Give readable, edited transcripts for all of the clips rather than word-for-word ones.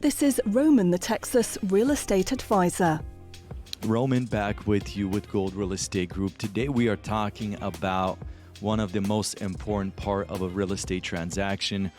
This is Roman, the Texas real estate advisor. Roman back with you with Gold Real Estate Group. Today we are talking about one of the most important part of a real estate transaction,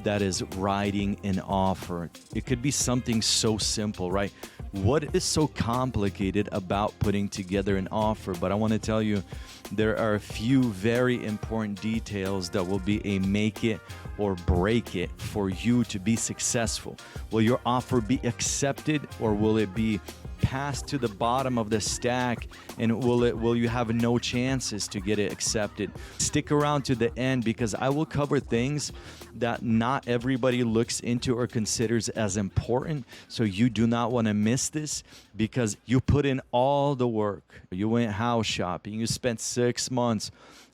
that is writing an offer. It could be something so simple, right? What is so complicated about putting together an offer? But I want to tell you, there are a few very important details that will be a make it or break it for you to be successful. Will your offer be accepted, or will it be passed to the bottom of the stack, and will you have no chances to get it accepted? Stick around to the end, because I will cover things that not everybody looks into or considers as important. So you do not want to miss this, because you put in all the work. You went house shopping, you spent 6 months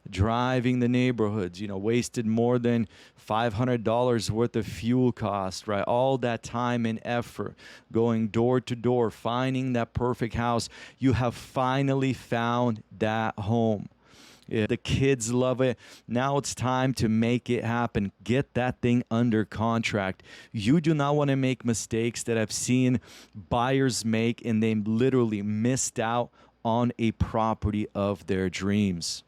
driving the neighborhoods, wasted more than $500 worth of fuel cost, right? All that time and effort going door to door, finding that perfect house. You have finally found that home. Yeah, the kids love it. Now it's time to make it happen. Get that thing under contract. You do not want to make mistakes that I've seen buyers make, and they literally missed out on a property of their dreams.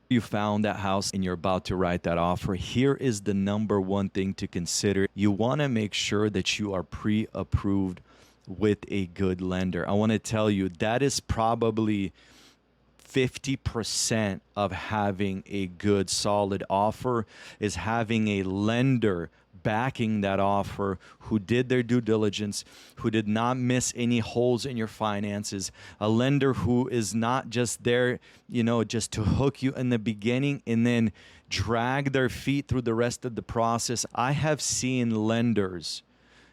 You found that house and you're about to write that offer. Here is the number one thing to consider. You want to make sure that you are pre-approved with a good lender. I want to tell you, that is probably 50% of having a good, solid offer, is having a lender backing that offer who did their due diligence, who did not miss any holes in your finances, a lender who is not just there, just to hook you in the beginning and then drag their feet through the rest of the process. I have seen lenders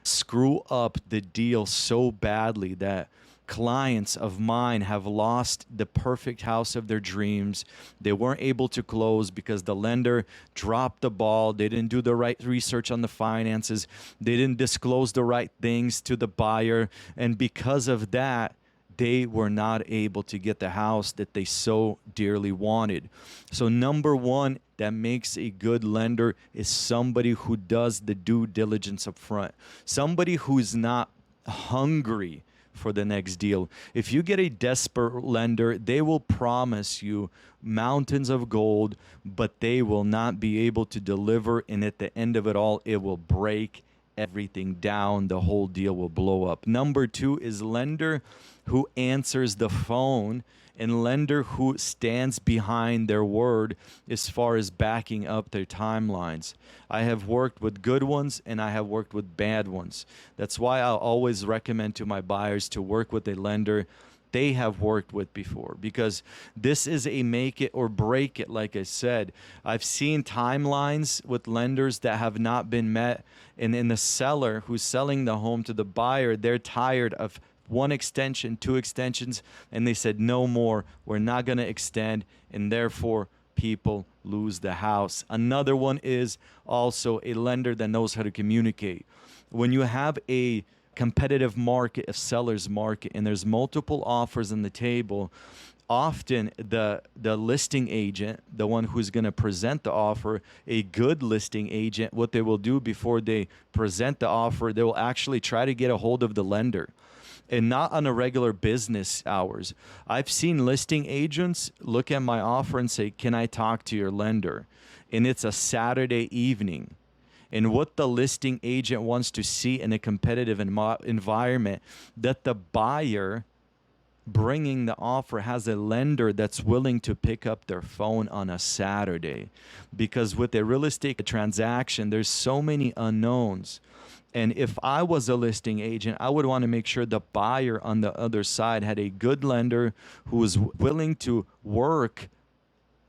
screw up the deal so badly that clients of mine have lost the perfect house of their dreams. They weren't able to close because the lender dropped the ball. They didn't do the right research on the finances. They didn't disclose the right things to the buyer. And because of that, they were not able to get the house that they so dearly wanted. So number one that makes a good lender is somebody who does the due diligence up front. Somebody who's not hungry for the next deal. If you get a desperate lender, they will promise you mountains of gold, but they will not be able to deliver. And at the end of it all, it will break everything down. The whole deal will blow up. Number two is lender who answers the phone, and lender who stands behind their word as far as backing up their timelines. I have worked with good ones and I have worked with bad ones. That's why I'll always recommend to my buyers to work with a lender they have worked with before, because this is a make it or break it. Like I said, I've seen timelines with lenders that have not been met, and in the seller who's selling the home to the buyer, they're tired of one extension, two extensions, and they said no more, we're not going to extend, and therefore people lose the house. Another one is also a lender that knows how to communicate. When you have a competitive market, a seller's market, and there's multiple offers on the table, often the listing agent, the one who's going to present the offer, a good listing agent, what they will do before they present the offer, they will actually try to get a hold of the lender, and not on a regular business hours. I've seen listing agents look at my offer and say, can I talk to your lender? And it's a Saturday evening. And what the listing agent wants to see in a competitive environment, that the buyer bringing the offer has a lender that's willing to pick up their phone on a Saturday. Because with a real estate transaction, there's so many unknowns. And if I was a listing agent, I would want to make sure the buyer on the other side had a good lender who was willing to work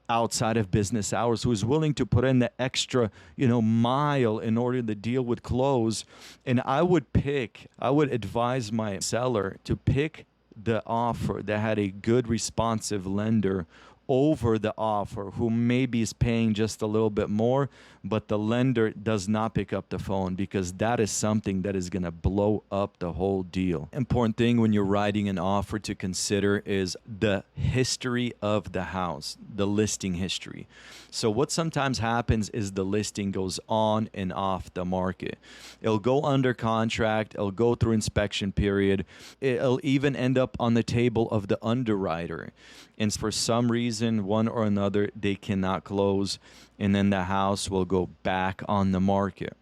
outside of business hours, who is willing to put in the extra, mile in order the deal would close. And I would advise my seller to pick the offer that had a good responsive lender over the offer, who maybe is paying just a little bit more, but the lender does not pick up the phone, because that is something that is going to blow up the whole deal. Important thing when you're writing an offer to consider is the history of the house, the listing history. So what sometimes happens is the listing goes on and off the market. It'll go under contract, it'll go through inspection period, it'll even end up on the table of the underwriter. And for some reason, one or another, they cannot close, and then the house will go back on the market.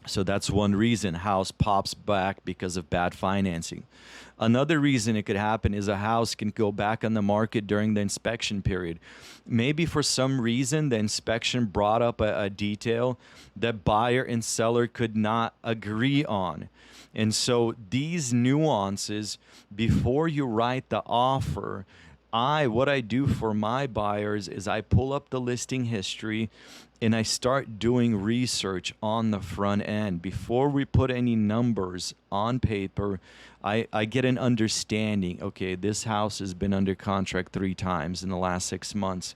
So that's one reason house pops back because of bad financing. Another reason it could happen is a house can go back on the market during the inspection period. Maybe for some reason the inspection brought up a detail that buyer and seller could not agree on. And so these nuances, before you write the offer, what I do for my buyers is I pull up the listing history and I start doing research on the front end. Before we put any numbers on paper, I get an understanding. Okay, this house has been under contract 3 times in the last 6 months.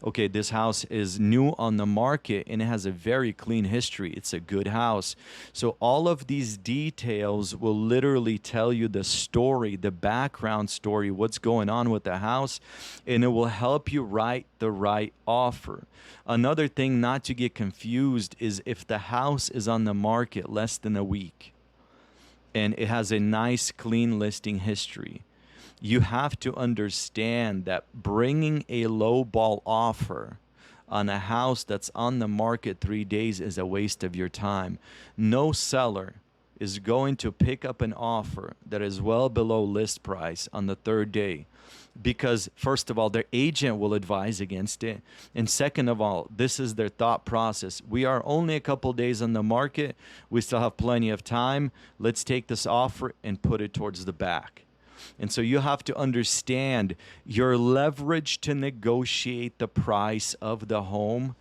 Okay, this house is new on the market and it has a very clean history. It's a good house. So all of these details will literally tell you the story, the background story, what's going on with the house, and it will help you write the right offer. Another thing not to get confused is if the house is on the market less than a week and it has a nice clean listing history, you have to understand that bringing a low ball offer on a house that's on the market 3 days is a waste of your time. No seller is going to pick up an offer that is well below list price on the 3rd day, because first of all, their agent will advise against it, and second of all, this is their thought process. We are only a couple days on the market, we still have plenty of time, let's take this offer and put it towards the back. And so you have to understand your leverage to negotiate the price of the home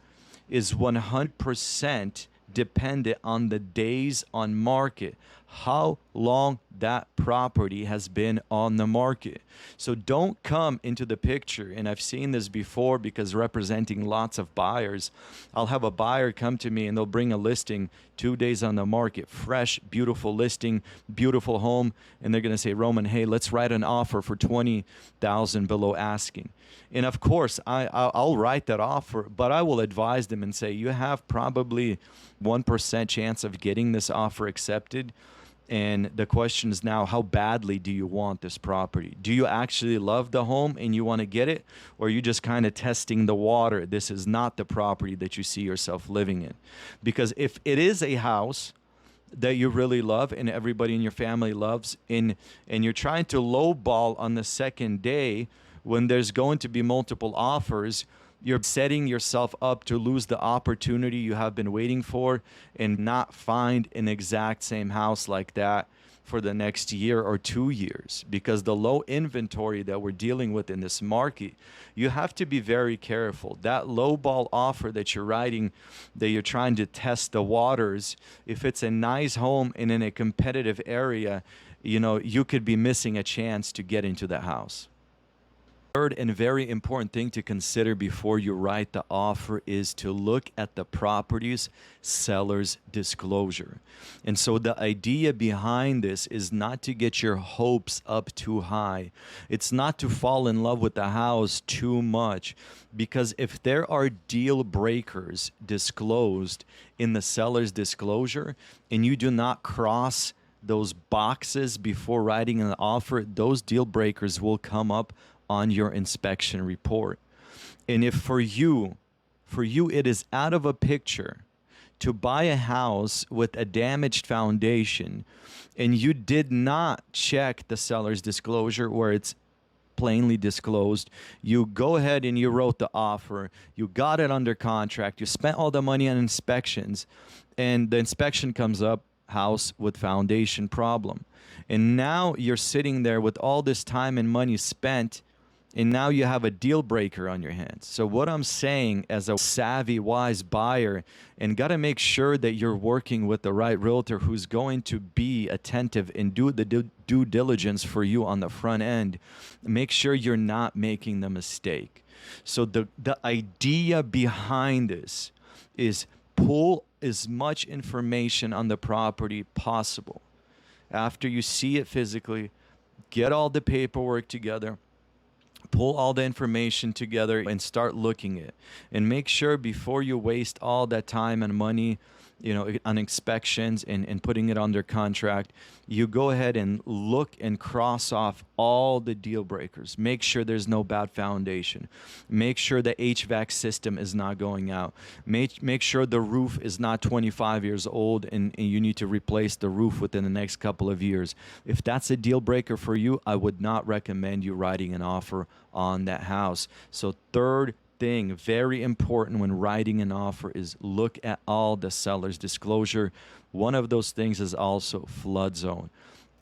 is 100% dependent on the days on market, how long that property has been on the market. So don't come into the picture, and I've seen this before because representing lots of buyers, I'll have a buyer come to me and they'll bring a listing 2 days on the market, fresh, beautiful listing, beautiful home, and they're going to say, Roman, hey, let's write an offer for $20,000 below asking. And of course, I'll write that offer, but I will advise them and say, you have probably 1% chance of getting this offer accepted. And the question is now, how badly do you want this property? Do you actually love the home and you want to get it? Or are you just kind of testing the water? This is not the property that you see yourself living in. Because if it is a house that you really love and everybody in your family loves, and you're trying to lowball on the 2nd day when there's going to be multiple offers, you're setting yourself up to lose the opportunity you have been waiting for and not find an exact same house like that for the next year or 2 years. Because the low inventory that we're dealing with in this market, you have to be very careful. That low ball offer that you're writing, that you're trying to test the waters, if it's a nice home and in a competitive area, you could be missing a chance to get into the house. Third and very important thing to consider before you write the offer is to look at the property's seller's disclosure. And so the idea behind this is not to get your hopes up too high. It's not to fall in love with the house too much, because if there are deal breakers disclosed in the seller's disclosure and you do not cross those boxes before writing an offer, those deal breakers will come up on your inspection report. And if for you it is out of a picture to buy a house with a damaged foundation and you did not check the seller's disclosure where it's plainly disclosed, you go ahead and you wrote the offer, you got it under contract, you spent all the money on inspections, and the inspection comes up, house with foundation problem. And now you're sitting there with all this time and money spent, and now you have a deal breaker on your hands. So what I'm saying as a savvy, wise buyer, and got to make sure that you're working with the right realtor who's going to be attentive and do the due diligence for you on the front end. Make sure you're not making the mistake. So the idea behind this is pull as much information on the property possible. After you see it physically, get all the paperwork together, pull all the information together and start looking at it. And make sure before you waste all that time and money, on inspections and putting it under contract, you go ahead and look and cross off all the deal breakers. Make sure there's no bad foundation. Make sure the HVAC system is not going out. Make sure the roof is not 25 years old and you need to replace the roof within the next couple of years. If that's a deal breaker for you, I would not recommend you writing an offer on that house. So third thing, very important when writing an offer, is look at all the seller's disclosure. One of those things is also flood zone.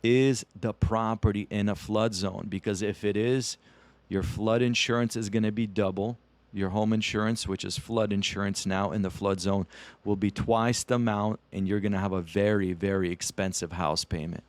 Is the property in a flood zone? Because if it is, your flood insurance is going to be double. Your home insurance, which is flood insurance now in the flood zone, will be twice the amount, and you're going to have a very, very expensive house payment.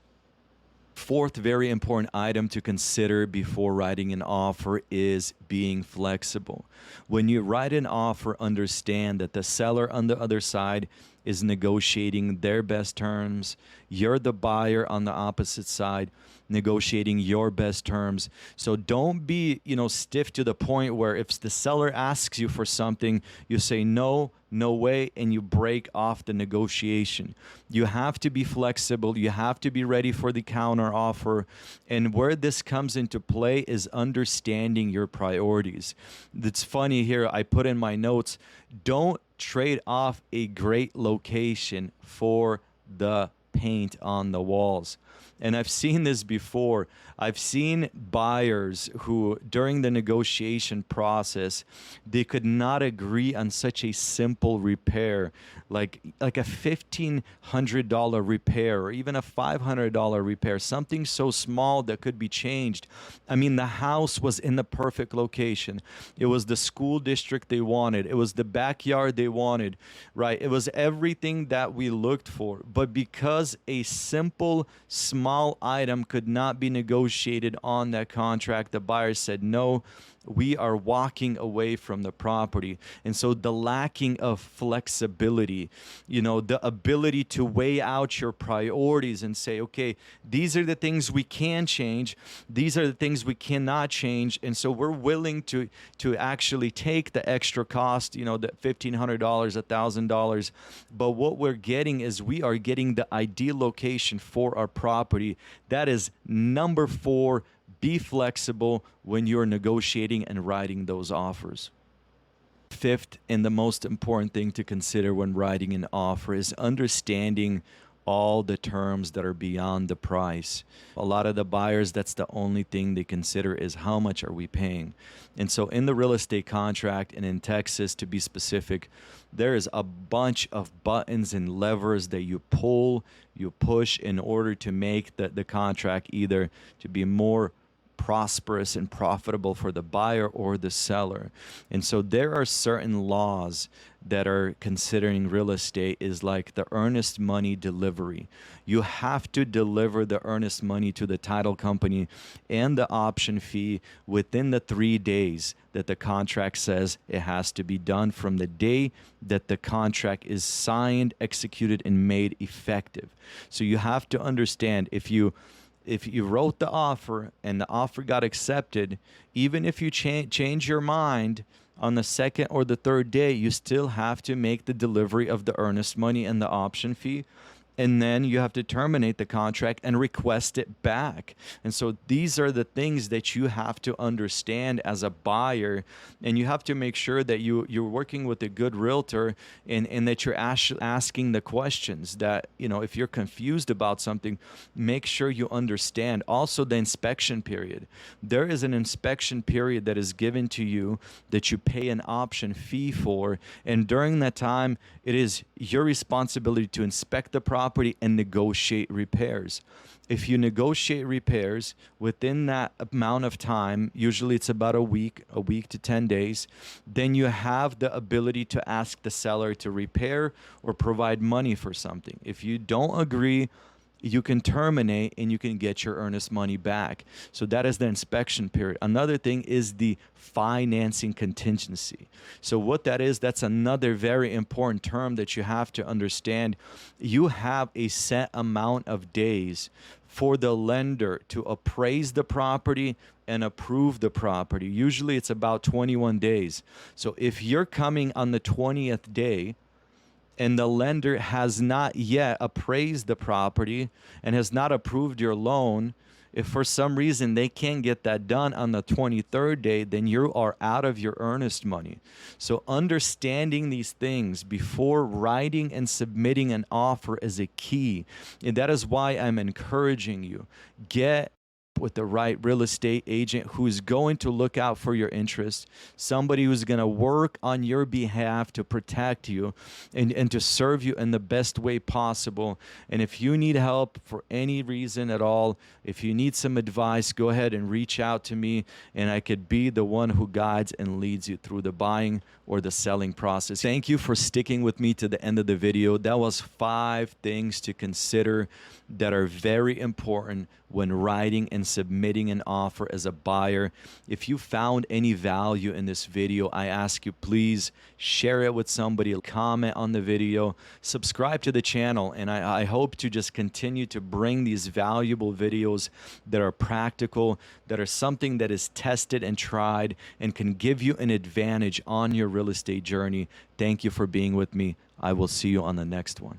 Fourth very important item to consider before writing an offer is being flexible. When you write an offer, understand that the seller on the other side is negotiating their best terms. You're the buyer on the opposite side negotiating your best terms. So don't be, stiff to the point where if the seller asks you for something, you say no, no way, and you break off the negotiation. You have to be flexible. You have to be ready for the counter offer. And where this comes into play is understanding your priorities. It's funny here, I put in my notes, don't trade off a great location for the paint on the walls. And I've seen this before. I've seen buyers who, during the negotiation process, they could not agree on such a simple repair, like a $1,500 repair or even a $500 repair, something so small that could be changed. I mean, the house was in the perfect location. It was the school district they wanted. It was the backyard they wanted, right? It was everything that we looked for. But because a simple, small item could not be negotiated on that contract, the buyer said, no, we are walking away from the property. And so the lacking of flexibility, the ability to weigh out your priorities and say, okay, these are the things we can change. These are the things we cannot change. And so we're willing to actually take the extra cost, the $1,500, $1,000. But what we're getting is we are getting the ideal location for our property. That is number 4. Be flexible when you're negotiating and writing those offers. Fifth, and the most important thing to consider when writing an offer is understanding all the terms that are beyond the price. A lot of the buyers, that's the only thing they consider is how much are we paying. And so in the real estate contract, and in Texas to be specific, there is a bunch of buttons and levers that you pull, you push in order to make the contract either to be more prosperous and profitable for the buyer or the seller. And so there are certain laws that are considering real estate is like the earnest money delivery. You have to deliver the earnest money to the title company and the option fee within the 3 days that the contract says it has to be done from the day that the contract is signed, executed, and made effective. So you have to understand, if you wrote the offer and the offer got accepted, even if you change your mind on the second or the third day, you still have to make the delivery of the earnest money and the option fee. And then you have to terminate the contract and request it back. And so these are the things that you have to understand as a buyer. And you have to make sure that you're working with a good realtor and that you're asking the questions that, if you're confused about something, make sure you understand. Also, the inspection period. There is an inspection period that is given to you that you pay an option fee for. And during that time, it is your responsibility to inspect the property and negotiate repairs. If you negotiate repairs within that amount of time, usually it's about a week to 10 days, then you have the ability to ask the seller to repair or provide money for something. If you don't agree, you can terminate and you can get your earnest money back. So that is the inspection period. Another thing is the financing contingency. So what that is, that's another very important term that you have to understand. You have a set amount of days for the lender to appraise the property and approve the property. Usually it's about 21 days. So if you're coming on the 20th day and the lender has not yet appraised the property and has not approved your loan, if for some reason they can't get that done on the 23rd day, then you are out of your earnest money. So understanding these things before writing and submitting an offer is a key. And that is why I'm encouraging you, get with the right real estate agent who's going to look out for your interests, somebody who's going to work on your behalf to protect you and to serve you in the best way possible. And if you need help for any reason at all, if you need some advice, go ahead and reach out to me, and I could be the one who guides and leads you through the buying or the selling process. Thank you for sticking with me to the end of the video. That was 5 things to consider that are very important when writing and submitting an offer as a buyer. If you found any value in this video, I ask you, please share it with somebody, comment on the video, subscribe to the channel, and I hope to just continue to bring these valuable videos that are practical, that are something that is tested and tried and can give you an advantage on your real estate journey. Thank you for being with me. I will see you on the next one.